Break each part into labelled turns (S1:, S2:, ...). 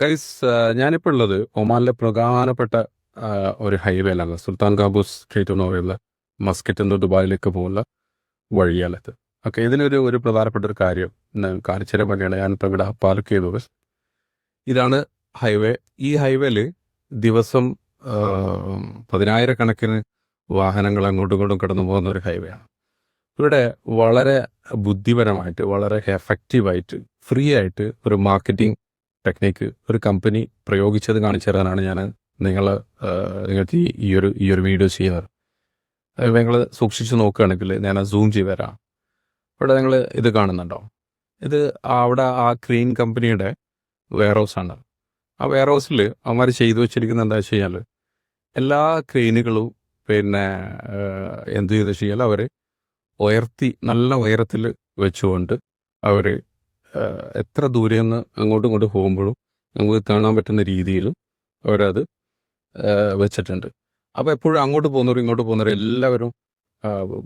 S1: Guys, ഞാനിപ്പോൾ ഉള്ളത് ഒമാനിലെ പ്രധാനപ്പെട്ട ഒരു ഹൈവേയിലാണ്. സുൽത്താൻ കാബൂസ് സ്ട്രീറ്റ് എന്ന് പറയുന്ന മസ്കറ്റ് നിന്ന് ദുബായിലേക്ക് പോകുന്ന വഴിയാലത്. ഓക്കെ, ഇതിനൊരു ഒരു പ്രധാനപ്പെട്ട ഒരു കാര്യം കാണിച്ചു വേണ്ടിയാണ് ഞാനിപ്പോൾ ഇവിടെ പാർക്ക് ചെയ്തത്. ഇതാണ് ഹൈവേ. ഈ ഹൈവേയിൽ ദിവസം ആ, പതിനായിരക്കണക്കിന് വാഹനങ്ങൾ അങ്ങോട്ടും ഇങ്ങോട്ടും കടന്നു പോകുന്ന ഒരു ഹൈവേ ആണ്. ഇവിടെ വളരെ ബുദ്ധിപരമായിട്ട്, വളരെ എഫക്റ്റീവായിട്ട്, ഫ്രീ ആയിട്ട് ഒരു മാർക്കറ്റിംഗ് ടെക്നിക്ക് ഒരു കമ്പനി പ്രയോഗിച്ചത് കാണിച്ചു തരാനാണ് ഞാൻ നിങ്ങൾക്ക് ഈ ഒരു വീഡിയോ ചെയ്യുന്നത്. നിങ്ങൾ സൂക്ഷിച്ച് നോക്കുകയാണെങ്കിൽ ഞാൻ സൂം ചെയ്ത് തരാം. ഇവിടെ നിങ്ങൾ ഇത് കാണുന്നുണ്ടോ? ഇത് അവിടെ ആ ക്രെയിൻ കമ്പനിയുടെ വെയർ ഹൗസാണ്. ആ വെയർ ഹൗസിൽ അവന്മാർ ചെയ്തു വെച്ചിരിക്കുന്നത് എന്താ വെച്ച് കഴിഞ്ഞാൽ, എല്ലാ ക്രെയിനുകളും പിന്നെ എന്ത് ചെയ്ത് വെച്ച് കഴിഞ്ഞാൽ അവർ നല്ല ഉയരത്തിൽ വെച്ചുകൊണ്ട് അവർ എത്ര ദൂരെ നിന്ന് അങ്ങോട്ടും ഇങ്ങോട്ടും പോകുമ്പോഴും നമുക്ക് കാണാൻ പറ്റുന്ന രീതിയിൽ അവരത് വെച്ചിട്ടുണ്ട്. അപ്പോൾ എപ്പോഴും അങ്ങോട്ട് പോകുന്നവരും ഇങ്ങോട്ട് പോകുന്നവരും എല്ലാവരും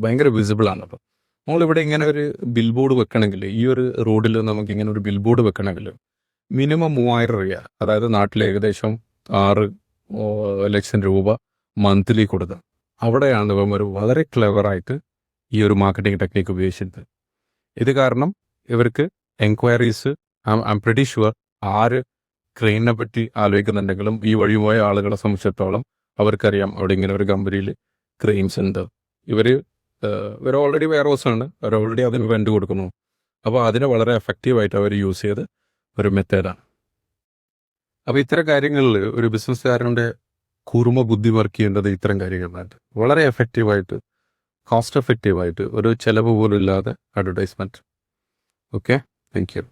S1: ഭയങ്കര വിസിബിളാണ്. അപ്പോൾ നമ്മളിവിടെ ഇങ്ങനെ ഒരു ബിൽ ബോർഡ് വെക്കണമെങ്കിൽ, ഈ ഒരു റോഡിൽ നമുക്ക് ഇങ്ങനെ ഒരു ബിൽ ബോർഡ് വെക്കണമെങ്കിൽ മിനിമം 3000 രൂപ, അതായത് നാട്ടിൽ ഏകദേശം 6 ലക്ഷം രൂപ മന്ത്ലി കൊടുത്ത്. അവിടെയാണ് ഇവർ വളരെ ക്ലെവറായിട്ട് ഈ ഒരു മാർക്കറ്റിംഗ് ടെക്നിക്ക് ഉപയോഗിച്ചിരുന്നത്. ഇത് കാരണം ഇവർക്ക് enquiries, I M pretty sure, ആര് ക്രെയിനിനെ പറ്റി ആലോചിക്കുന്നുണ്ടെങ്കിലും ഈ വഴി പോയ ആളുകളെ സംബന്ധിച്ചിടത്തോളം അവർക്കറിയാം അവിടെ ഇങ്ങനെ ഒരു കമ്പനിയിൽ ക്രെയിൻസ് ഉണ്ട്. ഇവർ ഓൾറെഡി വെയർ ഹൗസ് ആണ്, അവർ ഓൾറെഡി അതിന് റെന്റ് കൊടുക്കുന്നു. അപ്പോൾ അതിനെ വളരെ എഫക്റ്റീവായിട്ട് അവർ യൂസ് ചെയ്ത് ഒരു മെത്തേഡാണ്. അപ്പോൾ ഇത്തരം കാര്യങ്ങളിൽ ഒരു ബിസിനസ്സുകാരൻ്റെ കൂർമ്മ ബുദ്ധി വർക്ക് ചെയ്യേണ്ടത് ഇത്തരം കാര്യങ്ങളിലായിട്ട് വളരെ എഫക്റ്റീവായിട്ട്, കോസ്റ്റ് എഫക്റ്റീവായിട്ട്, ഒരു ചിലവ് പോലും ഇല്ലാതെ അഡ്വർടൈസ്മെൻറ്റ്. Okay, thank you.